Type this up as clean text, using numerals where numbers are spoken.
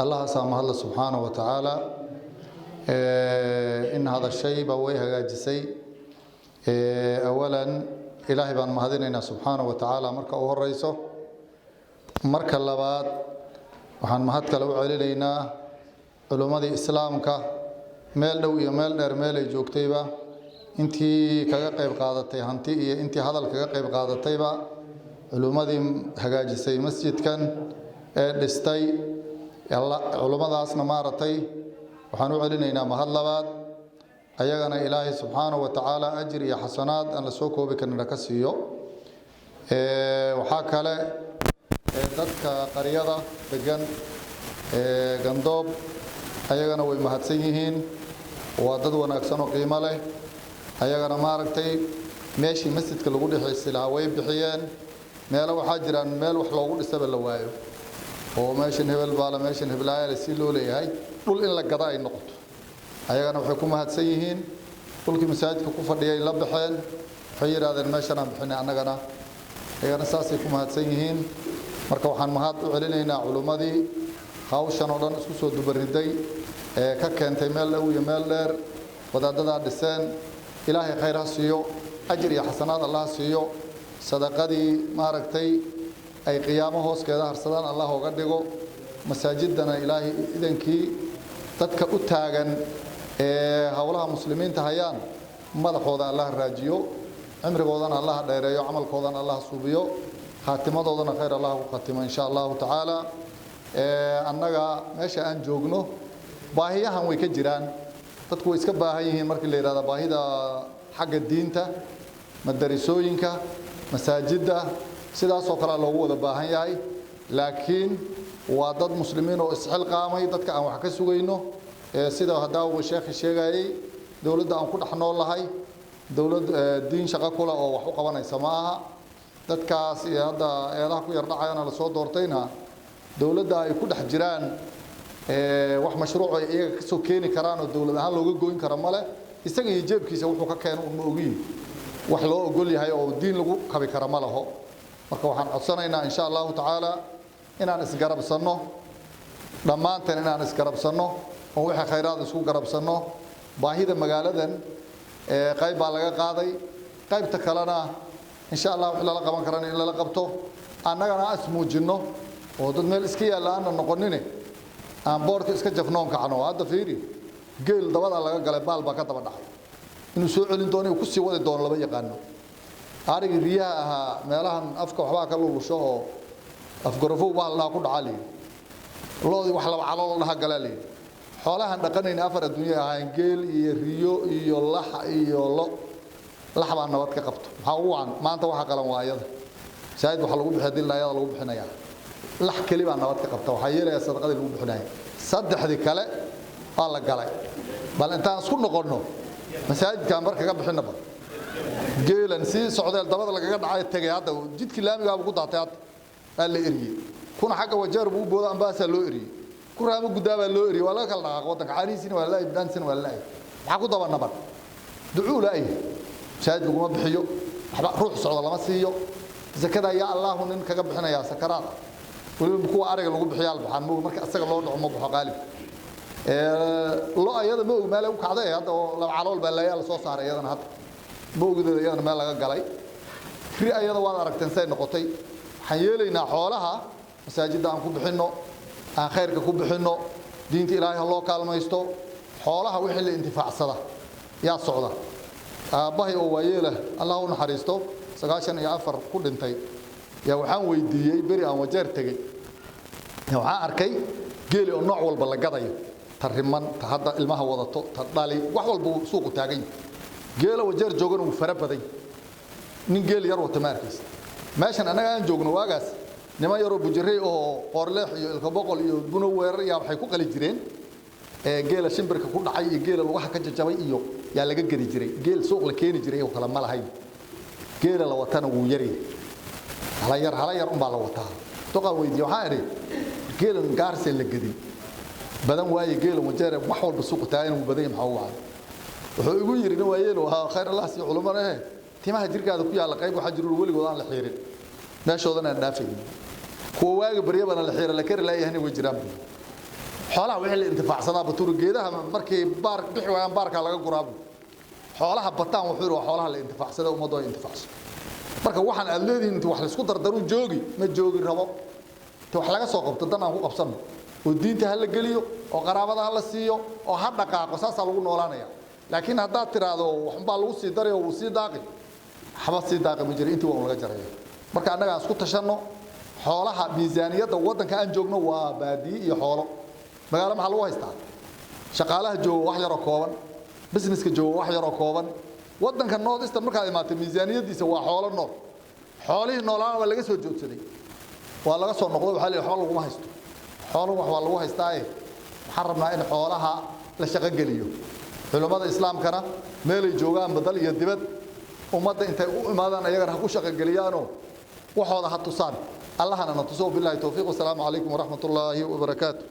الله سامح الله سبحانه وتعالى إن هذا الشيء بويها جسي أولا إلهي بان مهديننا سبحانه وتعالى مركا أول رئيسه مركا اللباد وحان مهدك لو علينا علماء إسلامك ميل دو يميل دير ميل جوجتيبا انتي كاغا قيب قادتي هانتي انتي هذا كاغا قيب قادتيبا علماء هجاجسي مسجد كان دستي يلا علماء داسنا مارتي وحان علينا مهد لباد أيغنا إلهي سبحانه وتعالى أجري حسنات أن لسوكو بكن نكسيو وحاكله ددك قريده دغن غندوب أيغنا way mahadsan yihiin waa dad wanaagsan oo qiimo leh ayagana maaragtay meeshii masjidka lagu dhixisay way bixiyeen meel waxa jiraan meel wax loogu dhisaba la waayo oo meeshan hebel baala meeshan heblaayay si loo leeyahay dhul in la gada ay noqoto ayagana waxay ku mahadsan yihiin dhulkii masaajidka ku fadhiyay la baxeen waxay yiraahdeen meeshan aan bixinay annagana ayagana saasay ku mahadsan yihiin marka waxaan mahad u celinaynaa culimadii hawshan oo dhan isku soo dubariday ka keentay meel dhow iyo meel dheer wadaadada dhiseen ilaahay khayr ha siiyo ajir iyo xasanaad allah siiyo sadaqadii maaragtay ay qiyaamo hooskeeda harsadaan allah uga dhigo masaajidana ilaahay idankii dadka u taagan hawlaha muslimiinta hayaan madaxooda allah raajiyo cimrigoodana allah dheereeyo camalkoodana allah suubiyo khaatimadoodana khayr allah ku khatimo insha Allah ta'ala annaga meesha aan joogno baahiyahan way ka jiraan dadku way iska baahan yihiin markii la yiraahdo baahida xagga diinta madarisooyinka masaajida sidaas oo kale loogu wada baahan yahay laakiin waa dad muslimiin oo isxil qaamay dadka aan wax ka sugayno sida hadaa uu sheekh sheegay dawladda aan ku dhaxnool lahay dawlad diin shaqo kula oo wax u qabanaysa maaha dadkaas hadda eedaha ku yar dhacayana la soo doortayna dawladda ay ku dhex jiraan wax mashruuc ay iyaga ka soo keeni karaan oo dawlad ahaan looga gooyn karo male isaga iyo jeebkiisa wuxuu ka keenay uma ogiin wax loo ogol yahay oo diin lagu kabi karo ma laho marka waxaan codsanaynaa insha Allah ta'ala inaan isgarabsano dhamaanteen inaan isgarabsano oo waxa khayraad isku garabsano baahida magaaladan qayb baa laga qaaday qaybta kalena insha Allah wixii la qaban karaan in la qabto annagana asmuujino oo dad meel iska yaalaan noqonine aan boorka iska jafnoon kacno hadda fiiri geel dabada laga galay baal baa ka daba dhacay inuu soo celin doono ku sii wadi doono laba yaqaano ariga riyaha meelahan afka waxba ka lulusho oo afgarafo baa la ku dhacay loodi wax laba calool laha galaalay xoolahan dhaqanayna afar adduunyo ahaan geel iyo riyo iyo lax iyo lo laxba nabad ka qabto waxa uu aan maanta waxa qalan waayada saayid waxa lagu bixin dilayada lagu bixinaya lax kaliya nabad ka qabto waxa yeelay sadaqada lagu bixinaya saddexdii kale waa la galay bal intaan isku noqono masaajidka marka ka bixinaba geelan si socdeel dabada laga dhacay tagay hadda jidkii laamiga ku daatay la eriyay kuna xagga wajeer buu booda ambaasa loo eriyay ku raamo gudaaba loo eriyay wala kala dhaqaq wadanka caaniisina wala ibdaansin wala waxa ku daba nabad ducuu laay shaad lagu bixiyo waxba ruux socdo lama siiyo zakada ya Allah nin kaga bixinaya sakaraad waliba kuwa ariga lagu bixiyo albaxan marka asaga loo dhaco ma baxo qaalib loo ayada ma og meel uu kacday hadda la calool baa la soo saaray ayadana hadda boogdeeda ayadana meel laga galay kri ayada waa aragteen say noqotay waxaan yeelaynaa xoolaha masaajidda aan ku bixino aan khayrka ku bixino diinta ilaahay loo kaalmaysto xoolaha wixii la intifaacsada yaa socda aabahay oo waayeela Allah u naxariisto 94 ku dhintay yaa waxaan weydiiyay bari aan wajeer tagay waxaan arkay geeli oo nooc walba la gadayo tariman hadda ilmaha wadato tadali wax walba suuq taagay geela wajeer joogan uu fara baday nin geel yar wata markiis meeshan anaga aan joogno waagaas nima yaro bujirey oo qorleex iyo ilka boqol iyo buno weerar yaa waxay ku qali jireen geela shimbirka ku dhacay iyo geela lugaha ka jajabay iyo yaa laga gadi jiray geel suuq la keeni jiray oo kala ma lahayn geela la watana wuu yari hala yar baa la wataa toqa weydiyo waxa ari geelan gaarse la gadi badan waaye geelan wajeer wax walba suuq taagan uu baday maxaa waa wuxuu igu yiri waayeelo ha khayr Allah si culimada timaha jirkaada ku yaala qayb waxa jiru waligood aan la xiirin meeshoodana dhaafay kuwa waaga bariyabana la xiirin la kari laayahna way jiraan xoolaha wixii la intifaacsadaa batuur geedaha markii baar bixi waayaan baarka laga guraabo xoolaha bataan wuxuu yiri xoolaha la intifaacsada ummadoo intifaacsan marka waxaan aad leedihiin inta wax la isku dardaru joogi ma joogi rabo to wax laga soo qabto dan aan ku qabsano oo diinta hal la geliyo oo qaraabada hal la siiyo oo ha dhaqaaqo saasa lagu noolaanaya laakiin haddaad tiraado wax baa lagu sii daray oo sii daaqi xaba sii daaqi ma jiro intii waa laga jaray marka annaga isku tashano xoolaha miisaaniyada wadanka aan joogno waa baadi iyo xoolo magaalo maxaa lagu haystaa shaqaalaha jooga wax yar oo kooban businesska jooga wax yar oo kooban wadanka North Eastern marka ay imaato miisaaniyadiisa waa xoolo nool xoolihii noolaana waa laga soo joogsaday waa laga soo noqdo waxa la xoolo lagu ma haysto xoolo wax waa lagu haystaa waxaan rabnaa in xoolaha la shaqo geliyo culimada islaamkana meel ay joogaan badal iyo dibad ummadda intay u imaadaan ayagana ku shaqo geliyaano waxooda ha tusaan allahana na tuso billahi tawfiiq wa salaamu alaykum wa rahmatullahi wa barakaatuh